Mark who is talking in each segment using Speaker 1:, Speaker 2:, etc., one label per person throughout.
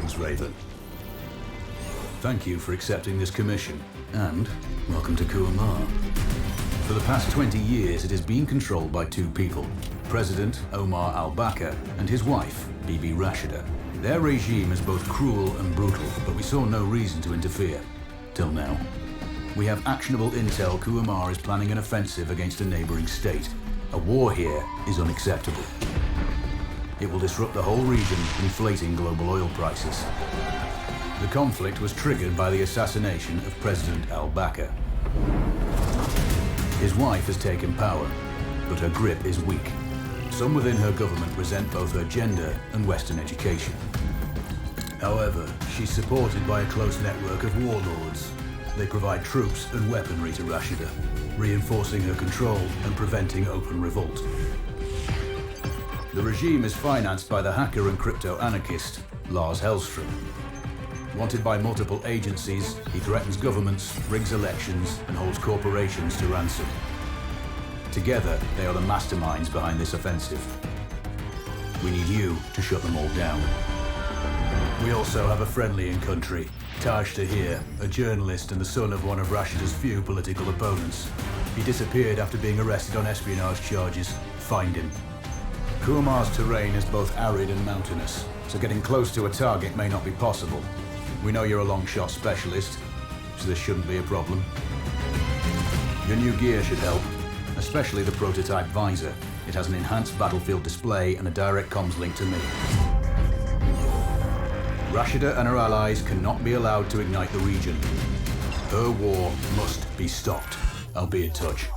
Speaker 1: Greetings, Raven. Thank you for accepting this commission, and welcome to Kuamar. For the past 20 years, it has been controlled by two people, President Omar al-Bakr and his wife, Bibi Rashida. Their regime is both cruel and brutal, but we saw no reason to interfere. Till now. We have actionable intel Kuamar is planning an offensive against a neighboring state. A war here is unacceptable. It will disrupt the whole region, inflating global oil prices. The conflict was triggered by the assassination of President al-Bakr. His wife has taken power, but her grip is weak. Some within her government resent both her gender and Western education. However, she's supported by a close network of warlords. They provide troops and weaponry to Rashida, reinforcing her control and preventing open revolt. The regime is financed by the hacker and crypto-anarchist Lars Hellstrom. Wanted by multiple agencies, he threatens governments, rigs elections, and holds corporations to ransom. Together, they are the masterminds behind this offensive. We need you to shut them all down. We also have a friendly in country, Taj Tahir, a journalist and the son of one of Rashida's few political opponents. He disappeared after being arrested on espionage charges. Find him. Kuamar's terrain is both arid and mountainous, so getting close to a target may not be possible. We know you're a long shot specialist, so this shouldn't be a problem. Your new gear should help, especially the prototype visor. It has an enhanced battlefield display and a direct comms link to me. Rashida and her allies cannot be allowed to ignite the region. Her war must be stopped. I'll be in touch.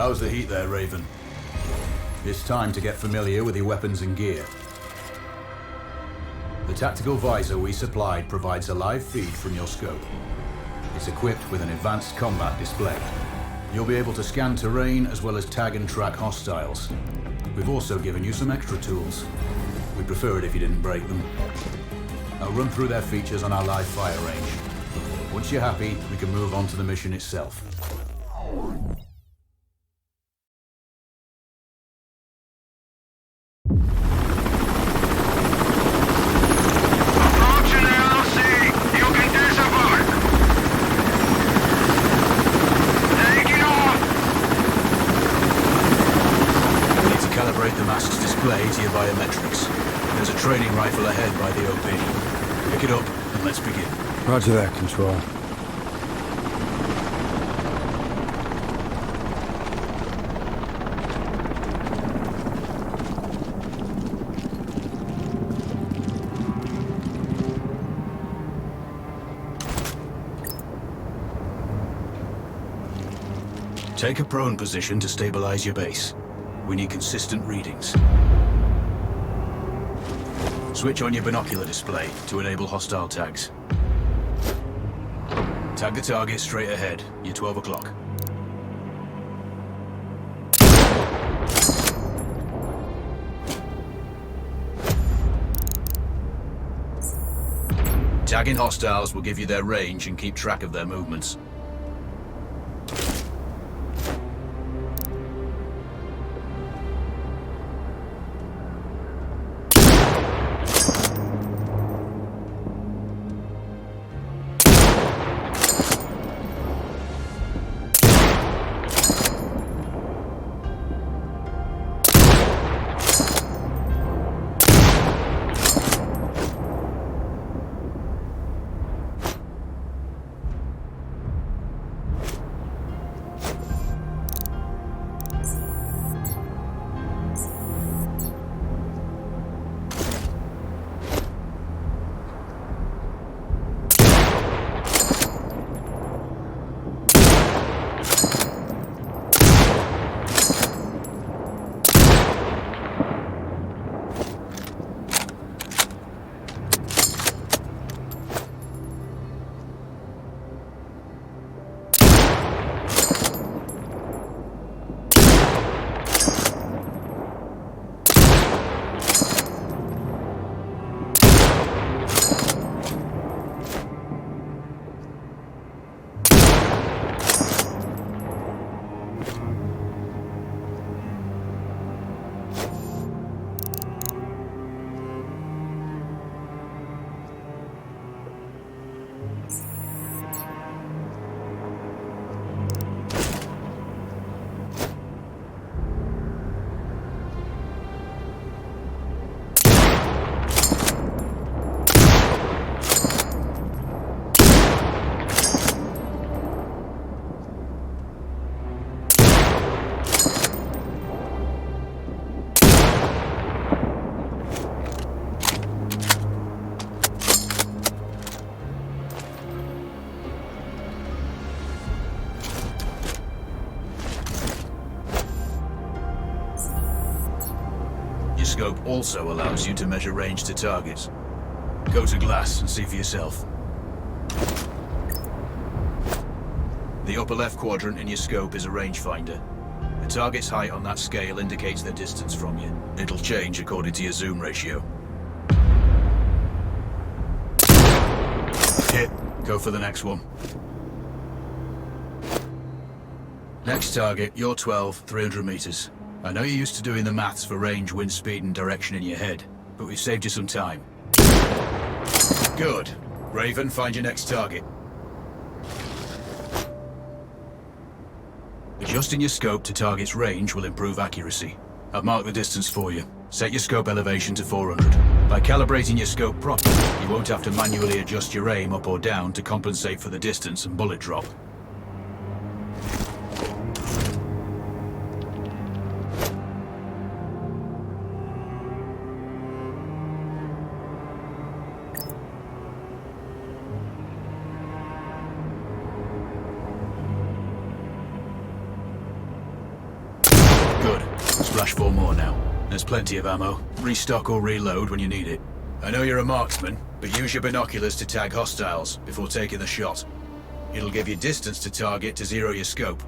Speaker 1: How's the heat there, Raven? It's time to get familiar with your weapons and gear. The tactical visor we supplied provides a live feed from your scope. It's equipped with an advanced combat display. You'll be able to scan terrain as well as tag and track hostiles. We've also given you some extra tools. We'd prefer it if you didn't break them. I'll run through their features on our live fire range. Once you're happy, we can move on to the mission itself. To your biometrics. There's a training rifle ahead by the OP. Pick it up and let's begin.
Speaker 2: Roger that, Control.
Speaker 1: Take a prone position to stabilize your base. We need consistent readings. Switch on your binocular display to enable hostile tags. Tag the target straight ahead. You're 12 o'clock. Tagging hostiles will give you their range and keep track of their movements. scope also allows you to measure range to targets. Go to glass and see for yourself. The upper left quadrant in your scope is a rangefinder. The target's height on that scale indicates their distance from you. It'll change according to your zoom ratio. Hit. Go for the next one. Next target, you're 12, 300 meters. I know you're used to doing the maths for range, wind speed and direction in your head, but we've saved you some time. Good. Raven, find your next target. Adjusting your scope to target's range will improve accuracy. I've marked the distance for you. Set your scope elevation to 400. By calibrating your scope properly, you won't have to manually adjust your aim up or down to compensate for the distance and bullet drop. Splash 4 more now. There's plenty of ammo. Restock or reload when you need it. I know you're a marksman, but use your binoculars to tag hostiles before taking the shot. It'll give you distance to target to zero your scope.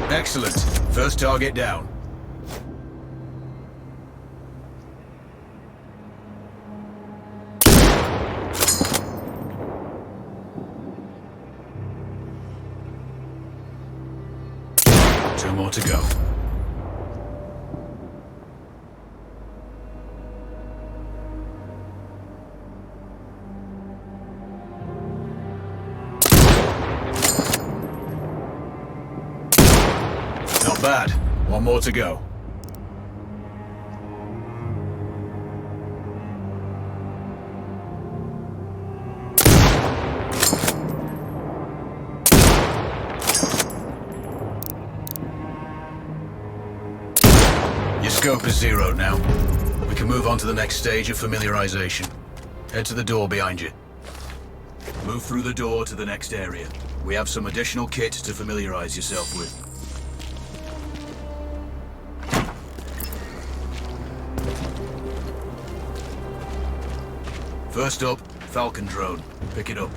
Speaker 1: Excellent. First target down. Two more to go. Not bad. One more to go. Your scope is zeroed now. We can move on to the next stage of familiarization. Head to the door behind you. Move through the door to the next area. We have some additional kit to familiarize yourself with. First up, Falcon drone. Pick it up.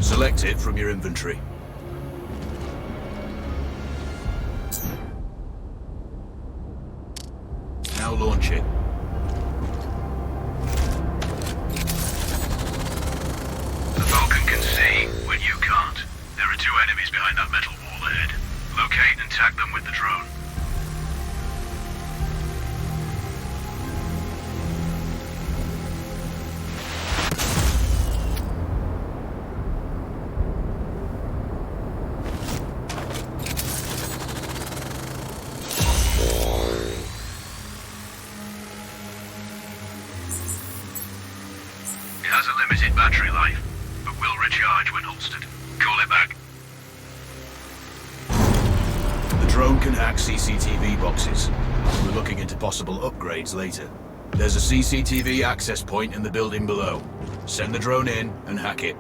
Speaker 1: Select it from your inventory. Now launch it. The Falcon can see when you can't. There are two enemies behind that metal wall ahead. Locate and tag them with the drone. It has a limited battery life, but will recharge when holstered. Call it back. The drone can hack CCTV boxes. We're looking into possible upgrades later. There's a CCTV access point in the building below. Send the drone in and hack it.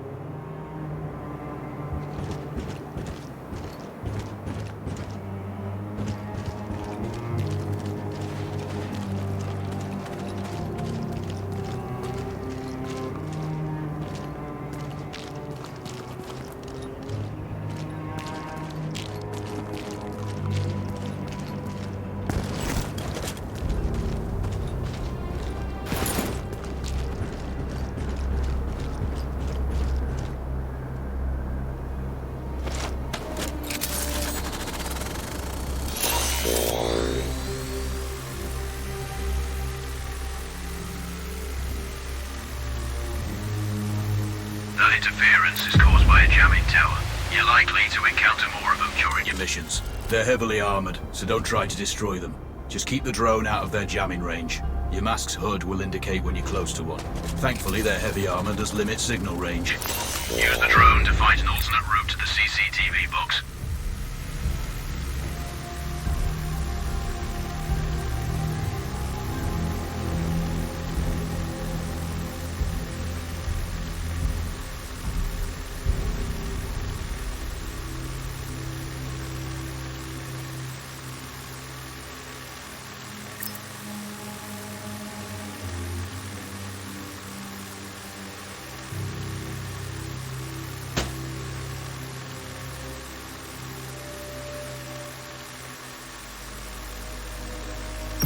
Speaker 1: That interference is caused by a jamming tower. You're likely to encounter more of them during your missions. They're heavily armored, so don't try to destroy them. Just keep the drone out of their jamming range. Your mask's HUD will indicate when you're close to one. Thankfully, their heavy armor does limit signal range. Use the drone to find an alternate route to the CCTV box.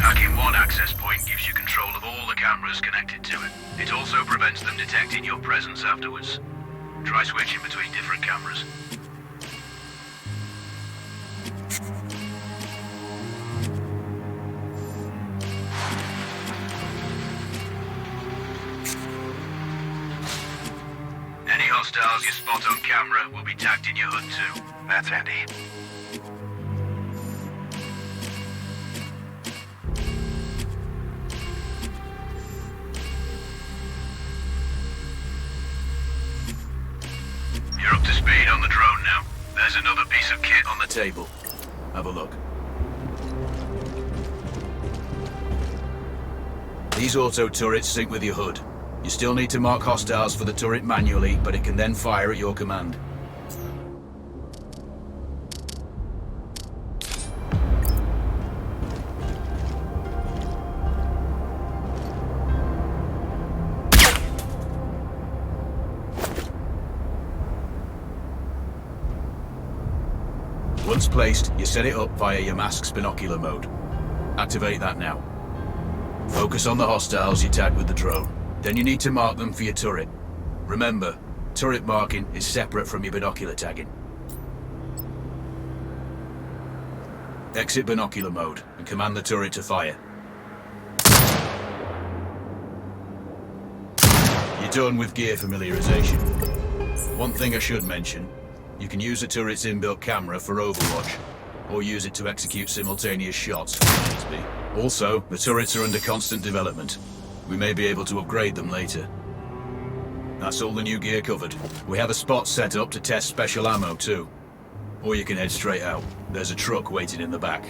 Speaker 1: Hacking one access point gives you control of all the cameras connected to it. It also prevents them detecting your presence afterwards. Try switching between different cameras. Any hostiles you spot on camera will be tagged in your HUD too. That's handy. You're up to speed on the drone now. There's another piece of kit on the table. Have a look. These auto turrets sync with your HUD. You still need to mark hostiles for the turret manually, but it can then fire at your command. Once placed, you set it up via your mask's binocular mode. Activate that now. Focus on the hostiles you tag with the drone. Then you need to mark them for your turret. Remember, turret marking is separate from your binocular tagging. Exit binocular mode and command the turret to fire. You're done with gear familiarization. One thing I should mention, you can use the turret's inbuilt camera for overwatch, or use it to execute simultaneous shots if needs be. Also, the turrets are under constant development. We may be able to upgrade them later. That's all the new gear covered. We have a spot set up to test special ammo too. Or you can head straight out. There's a truck waiting in the back.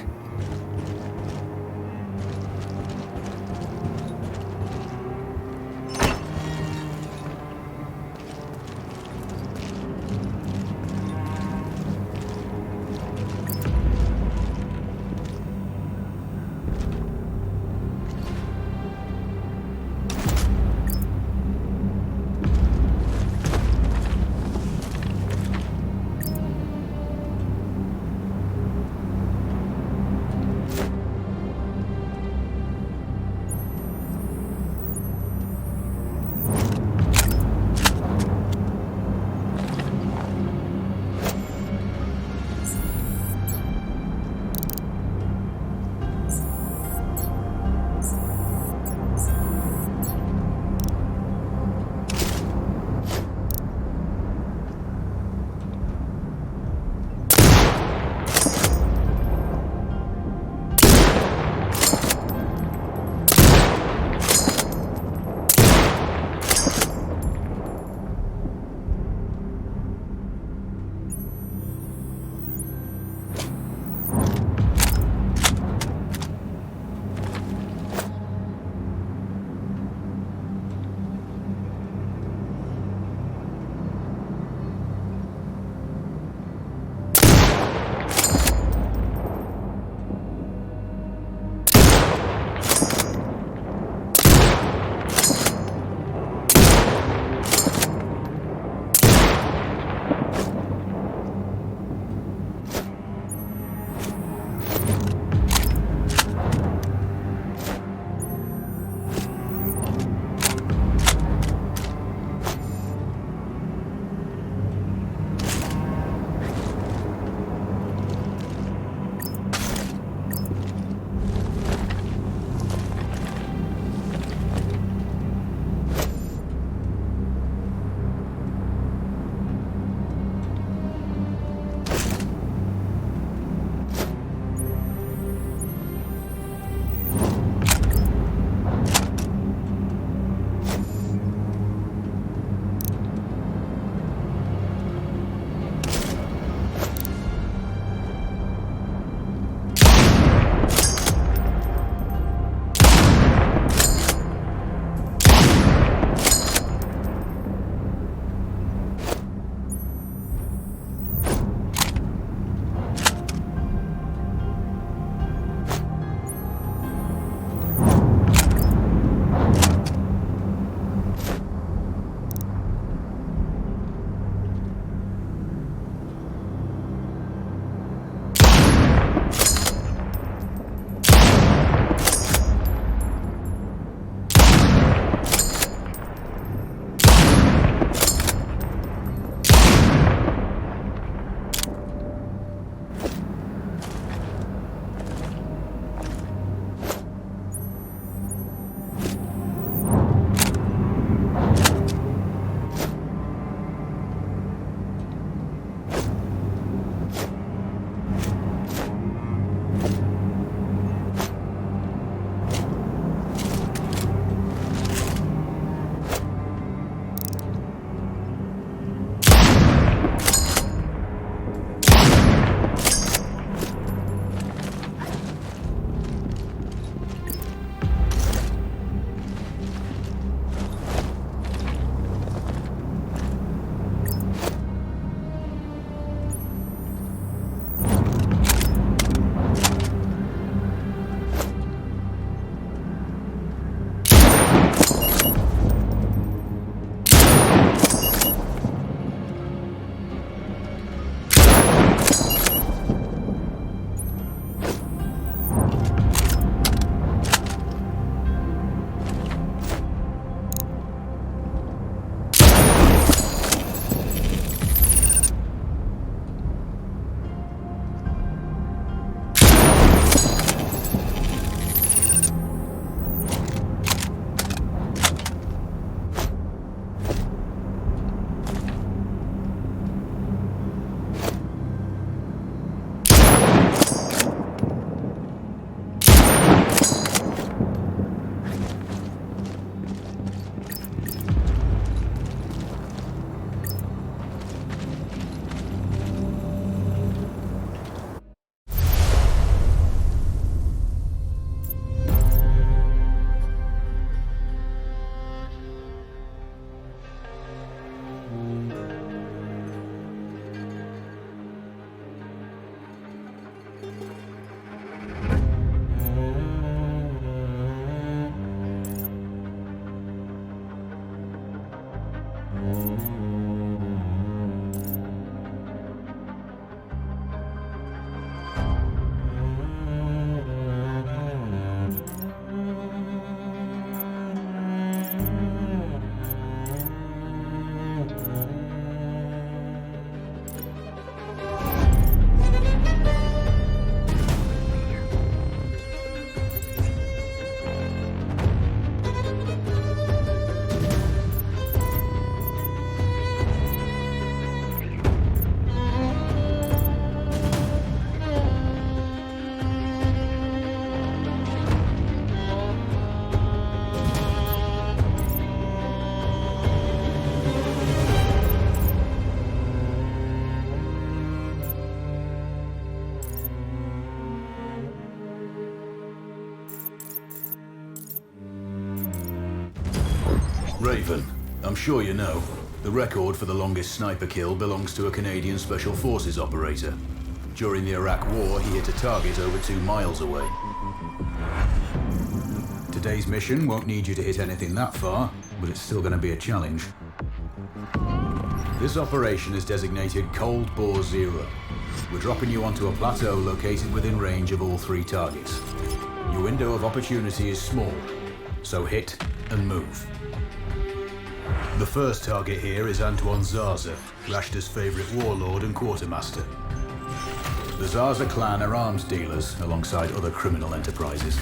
Speaker 1: I'm sure you know, the record for the longest sniper kill belongs to a Canadian Special Forces operator. During the Iraq War, he hit a target over 2 miles away. Today's mission won't need you to hit anything that far, but it's still going to be a challenge. This operation is designated Cold Bore Zero. We're dropping you onto a plateau located within range of all 3 targets. Your window of opportunity is small, so hit and move. The first target here is Antoine Zaza, Rashta's favourite warlord and quartermaster. The Zaza clan are arms dealers alongside other criminal enterprises.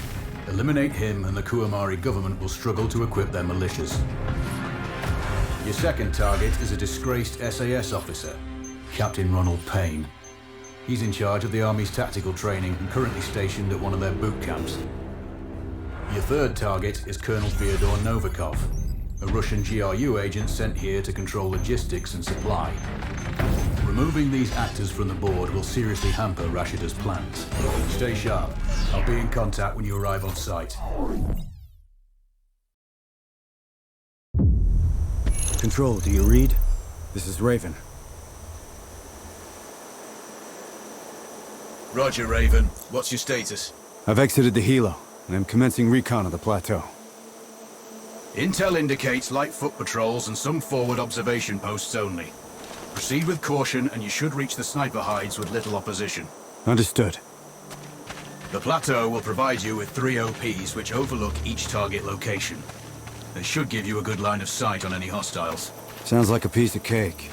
Speaker 1: Eliminate him and the Kuamari government will struggle to equip their militias. Your second target is a disgraced SAS officer, Captain Ronald Payne. He's in charge of the Army's tactical training and currently stationed at one of their boot camps. Your third target is Colonel Fyodor Novikov, a Russian GRU agent sent here to control logistics and supply. Removing these actors from the board will seriously hamper Rashida's plans. Stay sharp. I'll be in contact when you arrive on site.
Speaker 2: Control, do you read? This is Raven.
Speaker 1: Roger, Raven. What's your status?
Speaker 2: I've exited the helo, and am commencing recon of the plateau.
Speaker 1: Intel indicates light foot patrols and some forward observation posts only. Proceed with caution and you should reach the sniper hides with little opposition.
Speaker 2: Understood.
Speaker 1: The plateau will provide you with 3 OPs which overlook each target location. They should give you a good line of sight on any hostiles.
Speaker 2: Sounds like a piece of cake.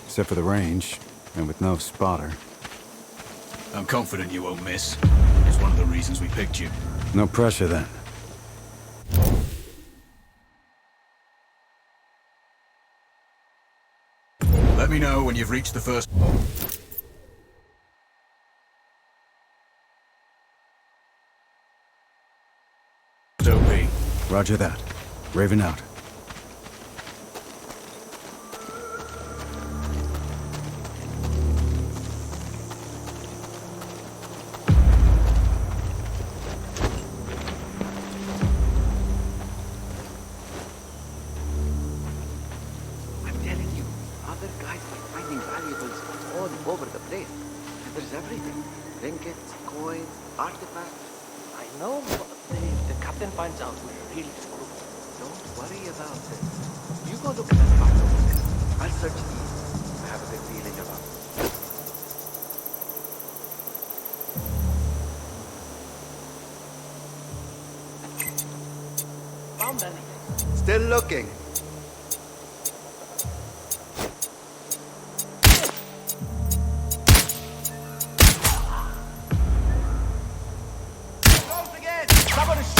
Speaker 2: Except for the range, and with no spotter.
Speaker 1: I'm confident you won't miss. It's one of the reasons we picked you.
Speaker 2: No pressure then.
Speaker 1: Let me know when you've reached the first... OP.
Speaker 2: Roger that. Raven out.
Speaker 3: Still looking. Close again. Somebody shoot.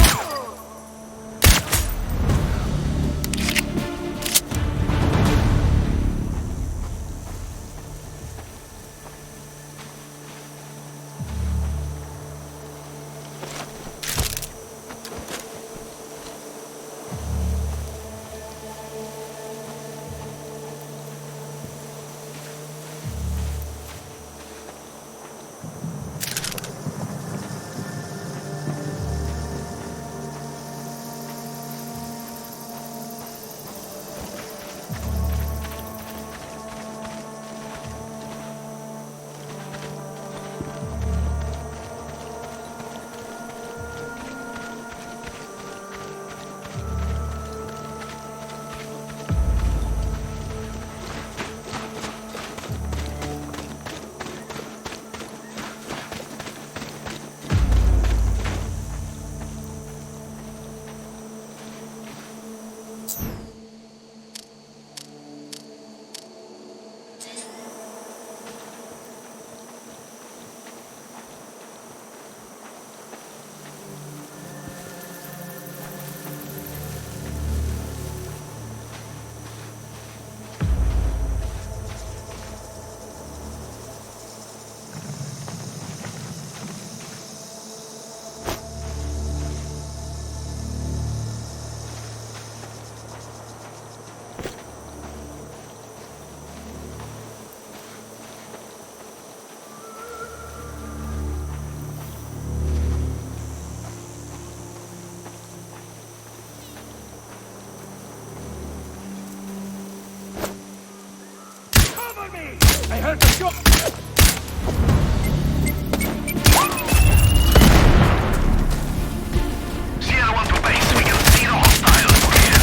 Speaker 4: Sierra 1 to base. We can see the hostiles. Clear.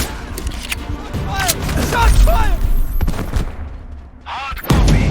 Speaker 3: Shots fired!
Speaker 4: Hard copy.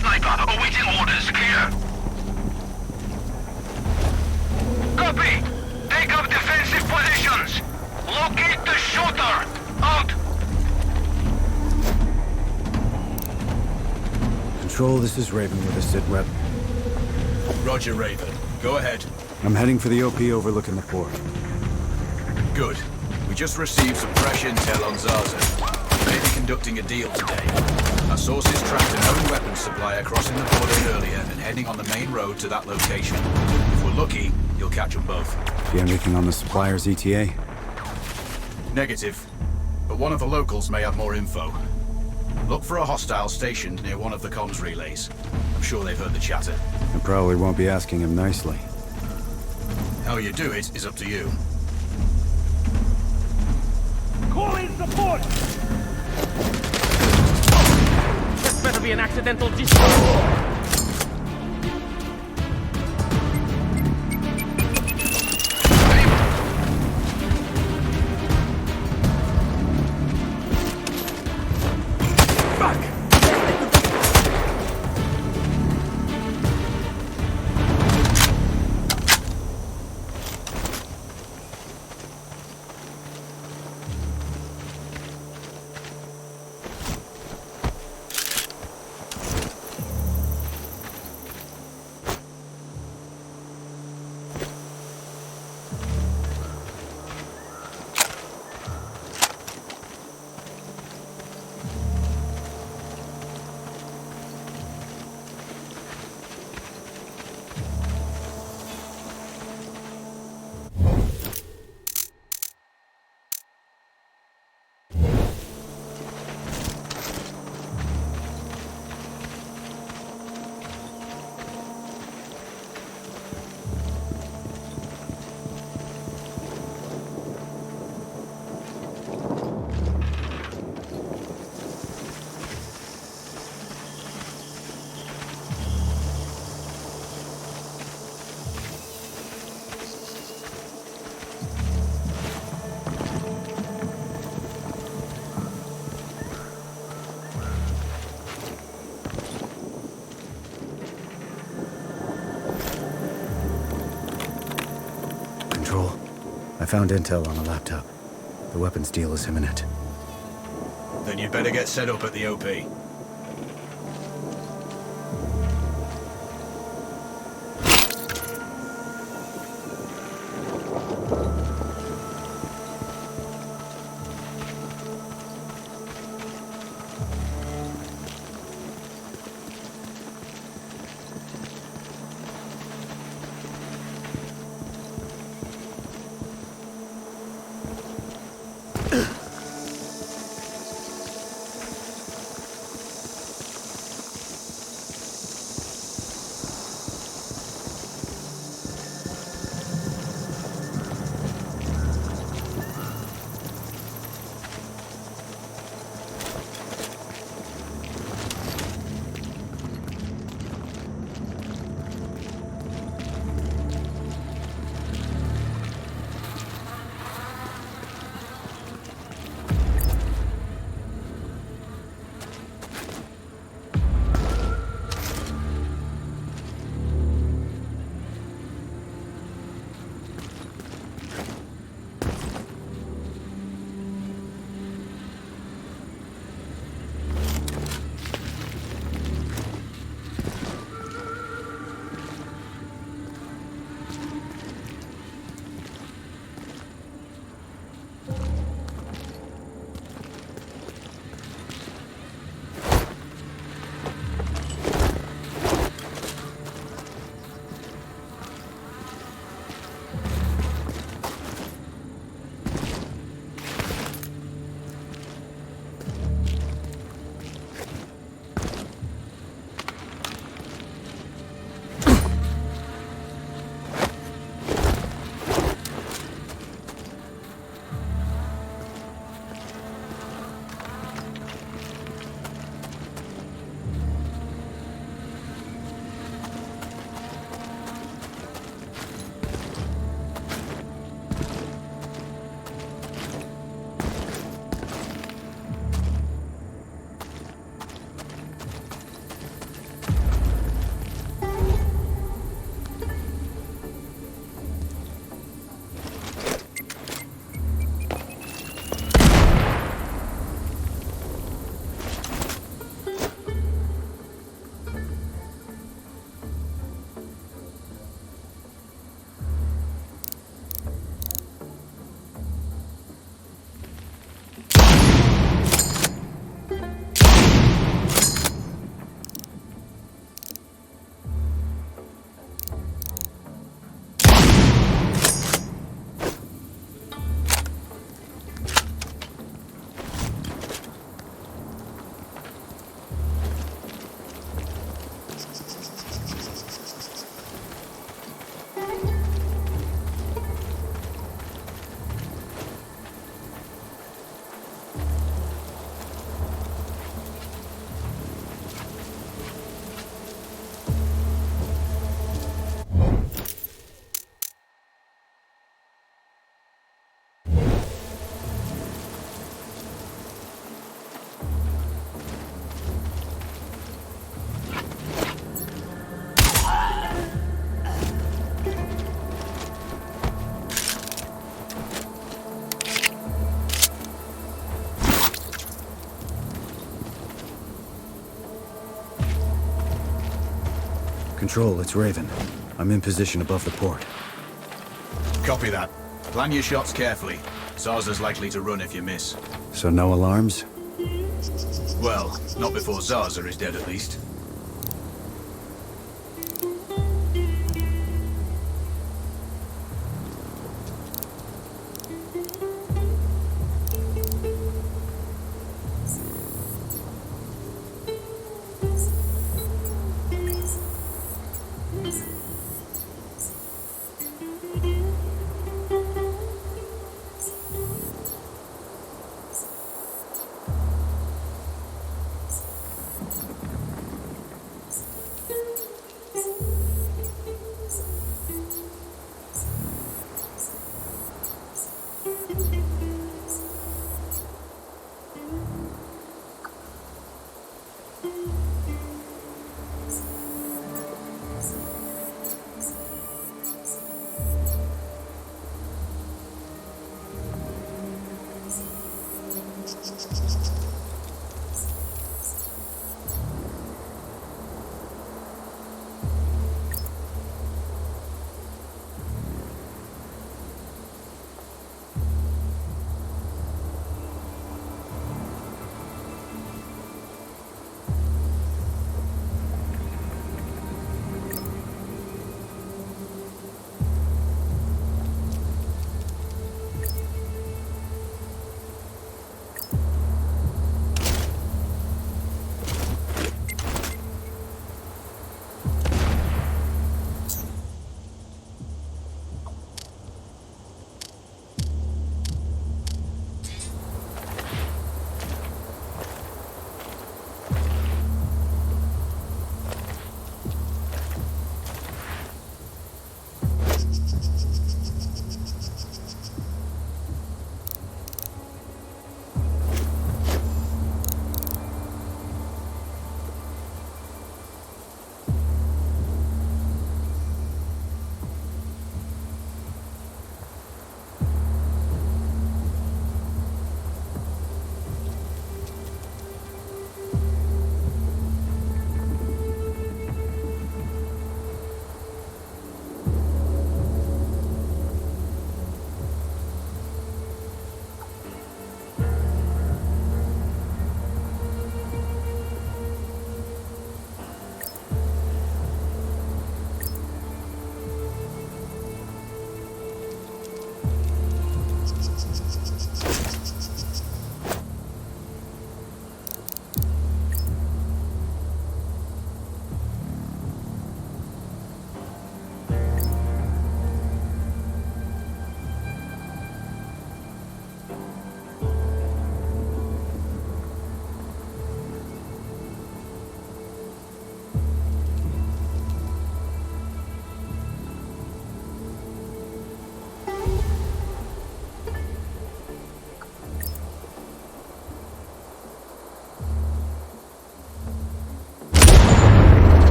Speaker 4: Sniper, awaiting orders. Clear. Copy. Take up defensive positions. Locate the shooter. Out.
Speaker 2: Control, this is Raven with a sit rep.
Speaker 1: Roger, Raven. Go ahead.
Speaker 2: I'm heading for the OP overlooking the port.
Speaker 1: Good. We just received some fresh intel on Zaza. They may be conducting a deal today. Our sources tracked a known weapons supplier crossing the border earlier and heading on the main road to that location. If we're lucky, you'll catch them both.
Speaker 2: Do you have anything on the supplier's ETA?
Speaker 1: Negative. But one of the locals may have more info. Look for a hostile stationed near one of the comms relays. I'm sure they've heard the chatter.
Speaker 2: I probably won't be asking him nicely.
Speaker 1: How you do it is up to you.
Speaker 5: Call in support! This better be an accidental discharge.
Speaker 2: Control, I found intel on a laptop. The weapons deal is imminent.
Speaker 1: Then you'd better get set up at the OP.
Speaker 2: Control, it's Raven. I'm in position above the port.
Speaker 1: Copy that. Plan your shots carefully. Zarza's likely to run if you miss.
Speaker 2: So no alarms?
Speaker 1: Well, not before Zarza is dead at least.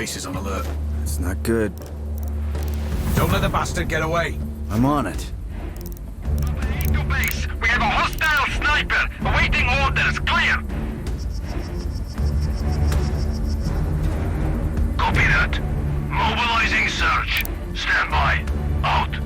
Speaker 1: base is on alert.
Speaker 2: It's not good.
Speaker 1: Don't let the bastard get away.
Speaker 2: I'm on it.
Speaker 4: To base. We have a hostile sniper awaiting orders. Clear. Copy that. Mobilizing search. Stand by. Out.